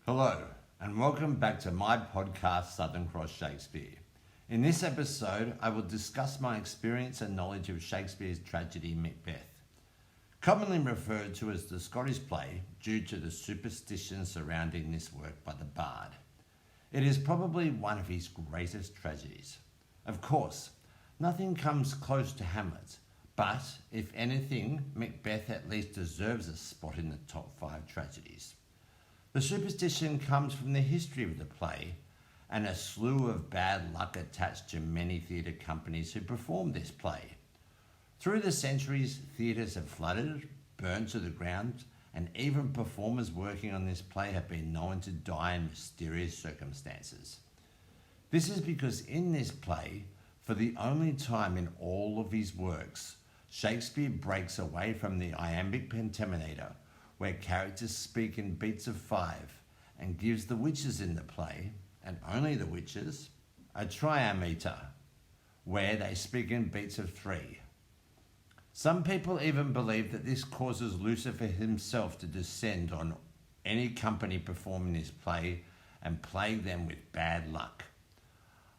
Hello, and welcome back to my podcast, Southern Cross Shakespeare. In this episode, I will discuss my experience and knowledge of Shakespeare's tragedy Macbeth, commonly referred to as the Scottish play due to the superstition surrounding this work by the bard. It is probably one of his greatest tragedies. Of course, nothing comes close to Hamlet, but if anything, Macbeth at least deserves a spot in the top 5 tragedies. The superstition comes from the history of the play and a slew of bad luck attached to many theatre companies who performed this play. Through the centuries, theatres have flooded, burned to the ground, and even performers working on this play have been known to die in mysterious circumstances. This is because in this play, for the only time in all of his works, Shakespeare breaks away from the iambic pentameter, where characters speak in beats of 5, and gives the witches in the play, and only the witches, a triameter, where they speak in beats of 3. Some people even believe that this causes Lucifer himself to descend on any company performing this play and plague them with bad luck.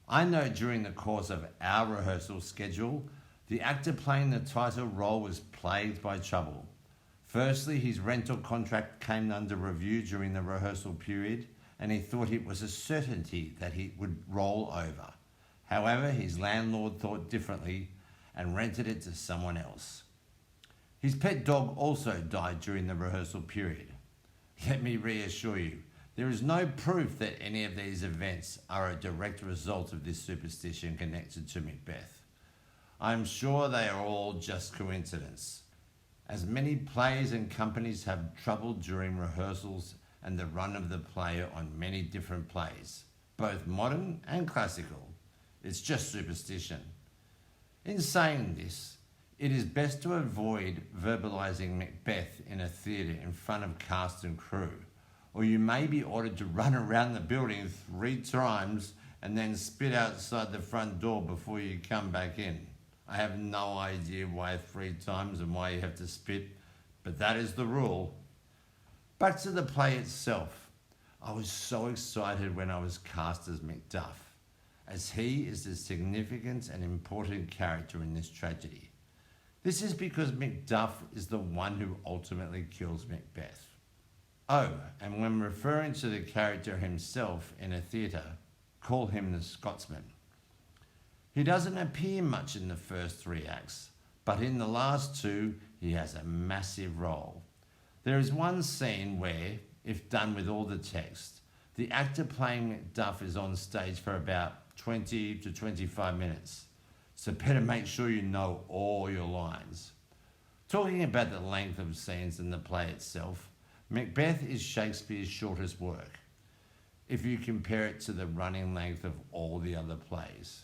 I know during the course of our rehearsal schedule, the actor playing the title role was plagued by trouble. Firstly, his rental contract came under review during the rehearsal period, and he thought it was a certainty that he would roll over. However, his landlord thought differently and rented it to someone else. His pet dog also died during the rehearsal period. Let me reassure you, there is no proof that any of these events are a direct result of this superstition connected to Macbeth. I am sure they are all just coincidence, as many plays and companies have trouble during rehearsals and the run of the play on many different plays, both modern and classical. It's just superstition. In saying this, it is best to avoid verbalizing Macbeth in a theatre in front of cast and crew, or you may be ordered to run around the building 3 times and then spit outside the front door before you come back in. I have no idea why 3 times and why you have to spit, but that is the rule. Back to the play itself. I was so excited when I was cast as Macduff, as he is a significant and important character in this tragedy. This is because Macduff is the one who ultimately kills Macbeth. Oh, and when referring to the character himself in a theatre, call him the Scotsman. He doesn't appear much in the first 3 acts, but in the last 2, he has a massive role. There is one scene where, if done with all the text, the actor playing Macduff is on stage for about 20 to 25 minutes, so better make sure you know all your lines. Talking about the length of scenes in the play itself, Macbeth is Shakespeare's shortest work, if you compare it to the running length of all the other plays.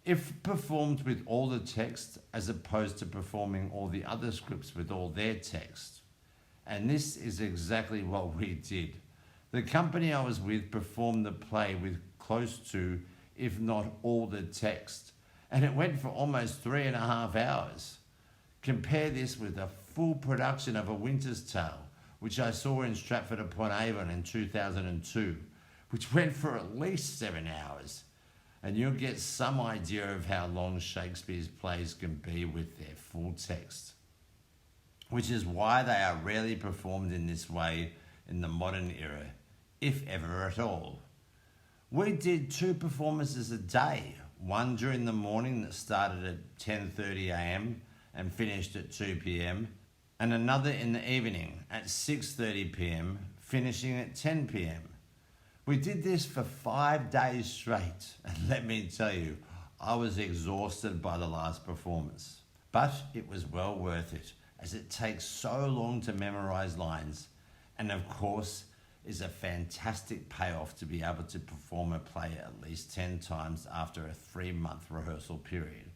If performed with all the text as opposed to performing all the other scripts with all their text. And this is exactly what we did. The company I was with performed the play with close to, if not all the text, and it went for almost 3.5 hours. Compare this with a full production of A Winter's Tale, which I saw in Stratford-upon-Avon in 2002, which went for at least 7 hours. And you'll get some idea of how long Shakespeare's plays can be with their full text, which is why they are rarely performed in this way in the modern era, if ever at all. We did 2 performances a day, one during the morning that started at 10:30 a.m. and finished at 2 p.m, and another in the evening at 6:30 p.m, finishing at 10 p.m. We did this for 5 days straight, and let me tell you, I was exhausted by the last performance. But it was well worth it, as it takes so long to memorize lines, and of course, is a fantastic payoff to be able to perform a play at least 10 times after a 3-month rehearsal period.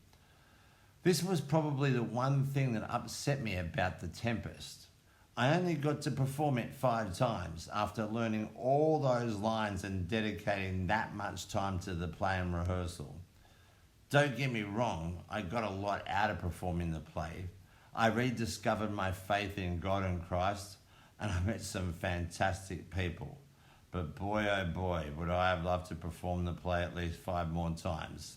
This was probably the one thing that upset me about The Tempest. I only got to perform it 5 times after learning all those lines and dedicating that much time to the play and rehearsal. Don't get me wrong, I got a lot out of performing the play. I rediscovered my faith in God and Christ, and I met some fantastic people. but boy oh boy, would I have loved to perform the play at least 5 more times.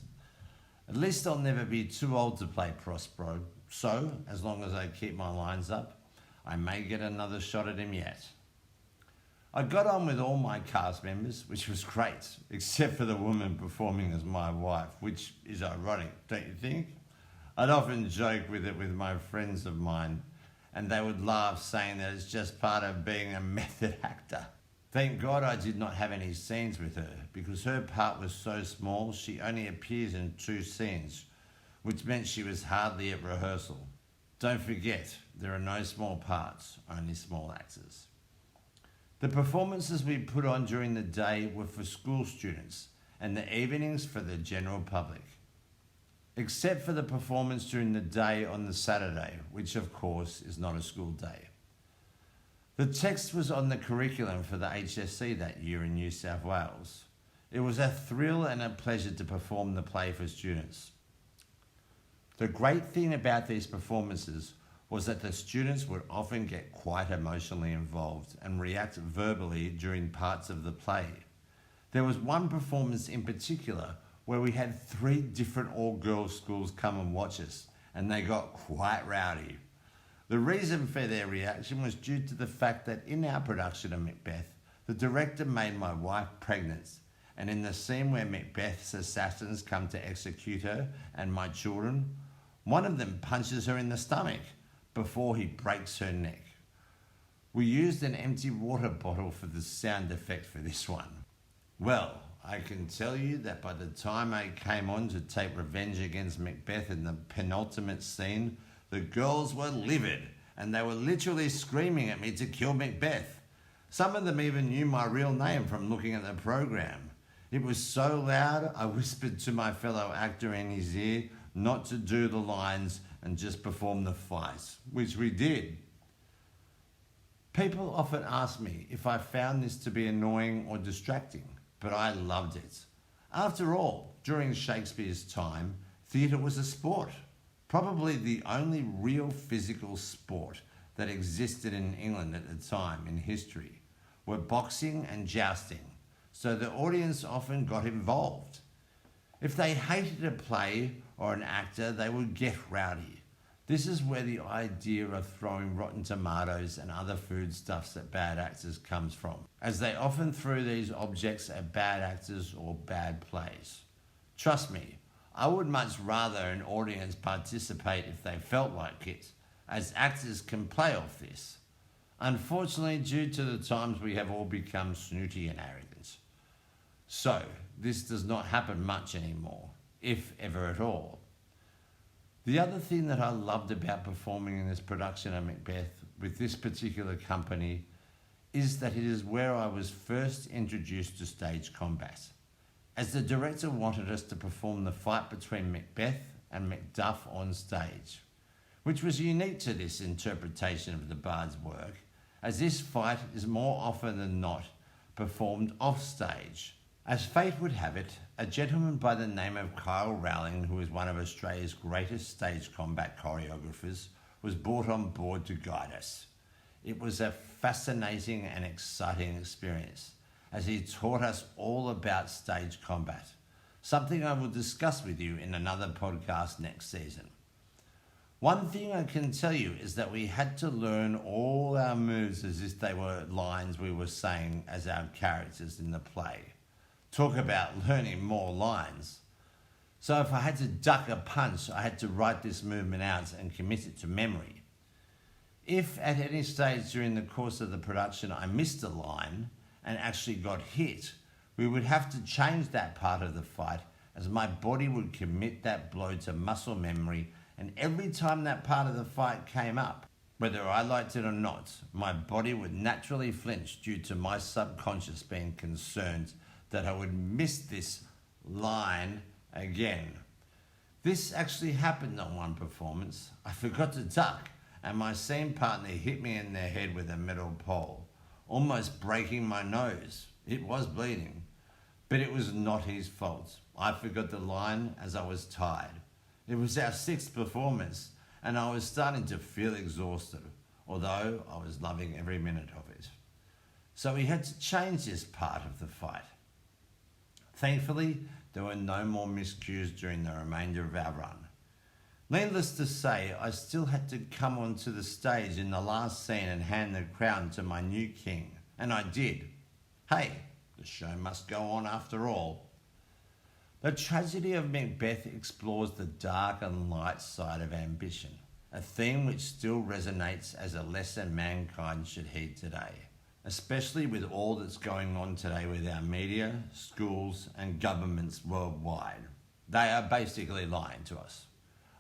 At least I'll never be too old to play Prospero, so as long as I keep my lines up, I may get another shot at him yet. I got on with all my cast members, which was great, except for the woman performing as my wife, which is ironic, don't you think? I'd often joke with it with my friends of mine, and they would laugh, saying that it's just part of being a method actor. Thank God I did not have any scenes with her, because her part was so small she only appears in 2 scenes, which meant she was hardly at rehearsal. Don't forget, there are no small parts, only small actors. The performances we put on during the day were for school students, and the evenings for the general public. Except for the performance during the day on the Saturday, which of course is not a school day. The text was on the curriculum for the HSC that year in New South Wales. It was a thrill and a pleasure to perform the play for students. The great thing about these performances was that the students would often get quite emotionally involved and react verbally during parts of the play. There was one performance in particular where we had 3 different all-girls schools come and watch us, and they got quite rowdy. The reason for their reaction was due to the fact that in our production of Macbeth, the director made my wife pregnant, and in the scene where Macbeth's assassins come to execute her and my children, one of them punches her in the stomach before he breaks her neck. We used an empty water bottle for the sound effect for this one. Well, I can tell you that by the time I came on to take revenge against Macbeth in the penultimate scene, the girls were livid, and they were literally screaming at me to kill Macbeth. Some of them even knew my real name from looking at the program. It was so loud, I whispered to my fellow actor in his ear not to do the lines and just perform the fight, which we did. People often ask me if I found this to be annoying or distracting, but I loved it. After all, during Shakespeare's time, theatre was a sport. Probably the only real physical sport that existed in England at the time in history were boxing and jousting, so the audience often got involved. If they hated a play or an actor, they would get rowdy. This is where the idea of throwing rotten tomatoes and other foodstuffs at bad actors comes from, as they often threw these objects at bad actors or bad plays. Trust me, I would much rather an audience participate if they felt like it, as actors can play off this. Unfortunately, due to the times we have all become snooty and arrogant. So, this does not happen much anymore, if ever at all. The other thing that I loved about performing in this production of Macbeth with this particular company is that it is where I was first introduced to stage combat, as the director wanted us to perform the fight between Macbeth and Macduff on stage, which was unique to this interpretation of the bard's work, as this fight is more often than not performed off stage. As fate would have it, a gentleman by the name of Kyle Rowling, who is one of Australia's greatest stage combat choreographers, was brought on board to guide us. It was a fascinating and exciting experience, as he taught us all about stage combat, something I will discuss with you in another podcast next season. One thing I can tell you is that we had to learn all our moves as if they were lines we were saying as our characters in the play. Talk about learning more lines. So if I had to duck a punch, I had to write this movement out and commit it to memory. If at any stage during the course of the production I missed a line and actually got hit, we would have to change that part of the fight, as my body would commit that blow to muscle memory, and every time that part of the fight came up, whether I liked it or not, my body would naturally flinch due to my subconscious being concerned that I would miss this line again. This actually happened on one performance. I forgot to duck, and my scene partner hit me in the head with a metal pole, almost breaking my nose. It was bleeding, but it was not his fault. I forgot the line as I was tired. It was our 6th performance, and I was starting to feel exhausted, although I was loving every minute of it. so we had to change this part of the fight. Thankfully, there were no more miscues during the remainder of our run. Needless to say, I still had to come onto the stage in the last scene and hand the crown to my new king, and I did. Hey, the show must go on after all. The tragedy of Macbeth explores the dark and light side of ambition, a theme which still resonates as a lesson mankind should heed today, especially with all that's going on today with our media, schools and governments worldwide. They are basically lying to us.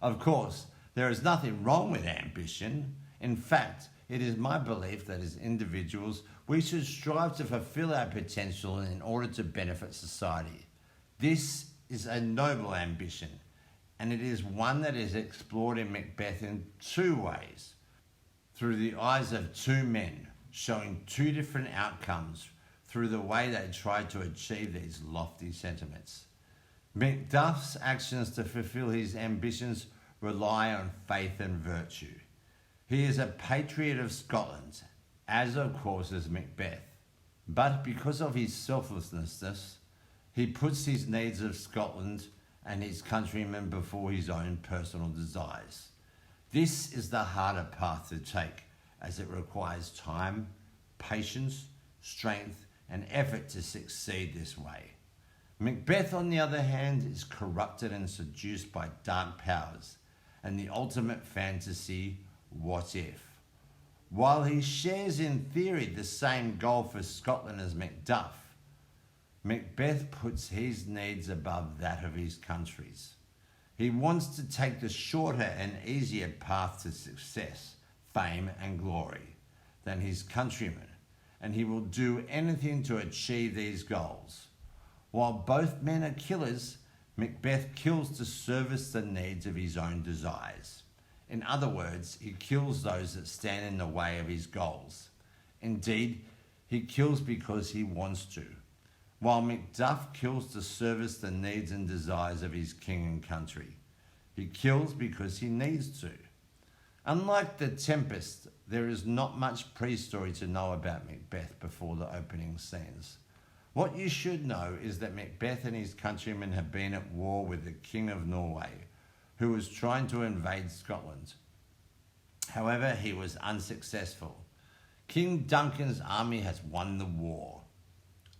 Of course, there is nothing wrong with ambition. In fact, it is my belief that as individuals, we should strive to fulfill our potential in order to benefit society. This is a noble ambition, and it is one that is explored in Macbeth in two ways. Through the eyes of two men, showing two different outcomes through the way they tried to achieve these lofty sentiments. Macduff's actions to fulfill his ambitions rely on faith and virtue. He is a patriot of Scotland, as of course is Macbeth. But because of his selflessness, he puts his needs of Scotland and his countrymen before his own personal desires. This is the harder path to take, as it requires time, patience, strength, and effort to succeed this way. Macbeth, on the other hand, is corrupted and seduced by dark powers and the ultimate fantasy, what if? While he shares in theory the same goal for Scotland as Macduff, Macbeth puts his needs above that of his country's. He wants to take the shorter and easier path to success, fame and glory than his countrymen, and he will do anything to achieve these goals. While both men are killers, Macbeth kills to service the needs of his own desires. In other words, he kills those that stand in the way of his goals. Indeed, he kills because he wants to, while Macduff kills to service the needs and desires of his king and country. He kills because he needs to. Unlike The Tempest, there is not much pre-story to know about Macbeth before the opening scenes. What you should know is that Macbeth and his countrymen have been at war with the King of Norway, who was trying to invade Scotland. However, he was unsuccessful. King Duncan's army has won the war.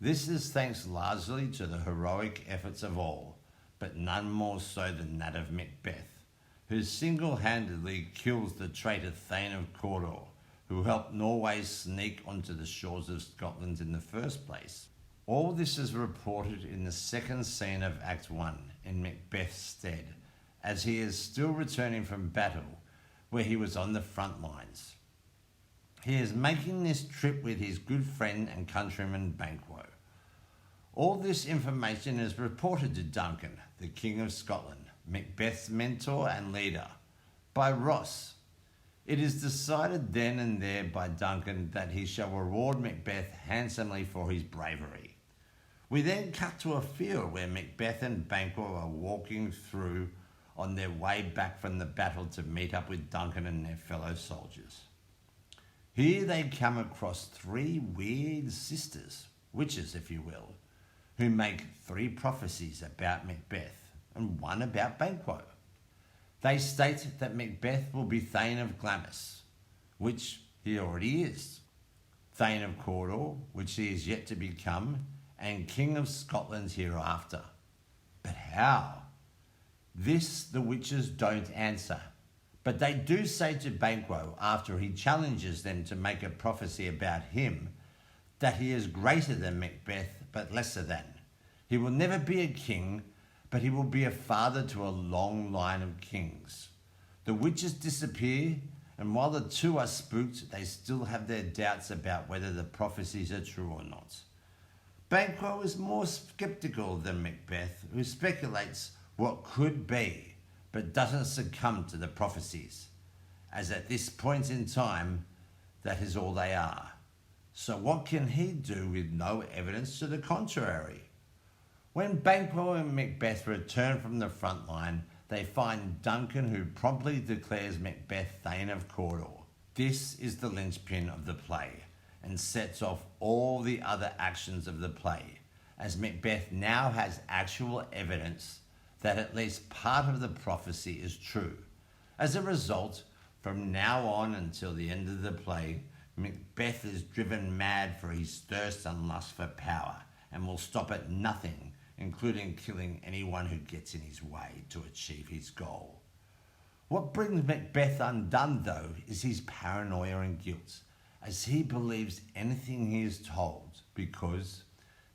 This is thanks largely to the heroic efforts of all, but none more so than that of Macbeth, who single-handedly kills the traitor Thane of Cawdor, who helped Norway sneak onto the shores of Scotland in the first place. All this is reported in the second scene of Act 1 in Macbeth's stead, as he is still returning from battle where he was on the front lines. He is making this trip with his good friend and countryman Banquo. All this information is reported to Duncan, the King of Scotland, Macbeth's mentor and leader, by Ross. It is decided then and there by Duncan that he shall reward Macbeth handsomely for his bravery. We then cut to a field where Macbeth and Banquo are walking through on their way back from the battle to meet up with Duncan and their fellow soldiers. Here they come across three weird sisters, witches if you will, who make three prophecies about Macbeth and one about Banquo. They state that Macbeth will be Thane of Glamis, which he already is, Thane of Cawdor, which he is yet to become, and King of Scotland hereafter. But how? This the witches don't answer, but they do say to Banquo, after he challenges them to make a prophecy about him, that he is greater than Macbeth, but lesser than. He will never be a king, but he will be a father to a long line of kings. The witches disappear, and while the two are spooked, they still have their doubts about whether the prophecies are true or not. Banquo is more sceptical than Macbeth, who speculates what could be, but doesn't succumb to the prophecies, as at this point in time, that is all they are. So what can he do with no evidence to the contrary? When Banquo and Macbeth return from the front line, they find Duncan, who promptly declares Macbeth Thane of Cawdor. This is the linchpin of the play. and sets off all the other actions of the play, as Macbeth now has actual evidence that at least part of the prophecy is true. As a result, from now on until the end of the play, Macbeth is driven mad for his thirst and lust for power, and will stop at nothing, including killing anyone who gets in his way to achieve his goal. What brings Macbeth undone, though, is his paranoia and guilt, as he believes anything he is told, because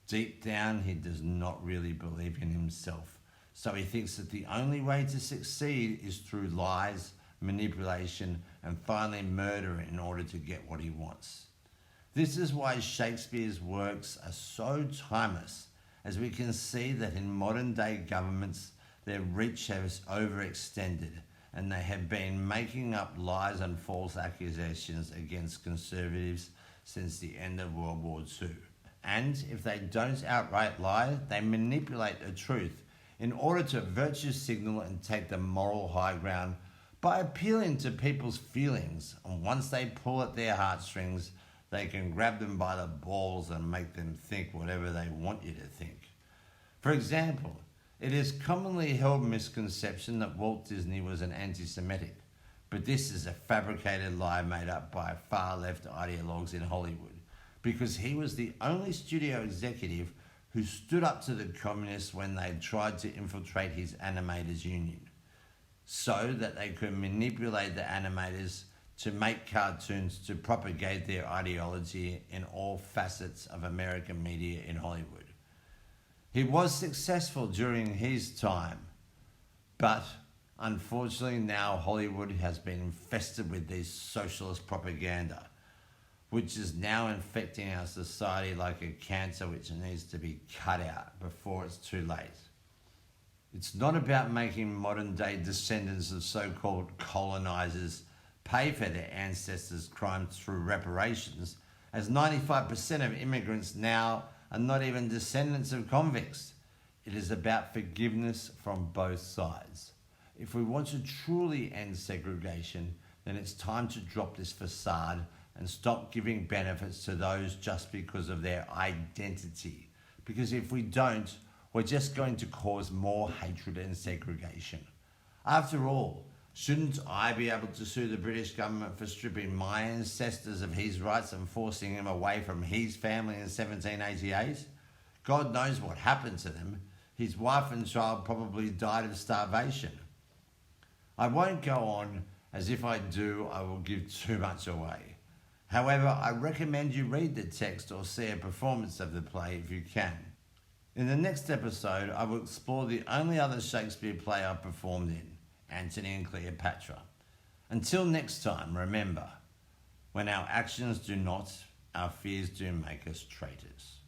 deep down he does not really believe in himself. So he thinks that the only way to succeed is through lies, manipulation, and finally murder in order to get what he wants. This is why Shakespeare's works are so timeless, as we can see that in modern day governments their reach has overextended, and they have been making up lies and false accusations against conservatives since the end of World War II. And if they don't outright lie, they manipulate the truth in order to virtue signal and take the moral high ground by appealing to people's feelings. And once they pull at their heartstrings, they can grab them by the balls and make them think whatever they want you to think. For example, it is commonly held misconception that Walt Disney was an anti-Semitic, but this is a fabricated lie made up by far-left ideologues in Hollywood, because he was the only studio executive who stood up to the communists when they tried to infiltrate his animators union, so that they could manipulate the animators to make cartoons to propagate their ideology in all facets of American media in Hollywood. He was successful during his time, but unfortunately now Hollywood has been infested with this socialist propaganda, which is now infecting our society like a cancer which needs to be cut out before it's too late. It's not about making modern day descendants of so-called colonizers pay for their ancestors' crimes through reparations, as 95% of immigrants now are not even descendants of convicts. It is about forgiveness from both sides. If we want to truly end segregation, then it's time to drop this facade and stop giving benefits to those just because of their identity. Because if we don't, we're just going to cause more hatred and segregation. After all, shouldn't I be able to sue the British government for stripping my ancestors of his rights and forcing him away from his family in 1788? God knows what happened to them. His wife and child probably died of starvation. I won't go on, as if I do, I will give too much away. However, I recommend you read the text or see a performance of the play if you can. In the next episode, I will explore the only other Shakespeare play I performed in, Antony and Cleopatra. Until next time, remember, when our actions do not, our fears do make us traitors.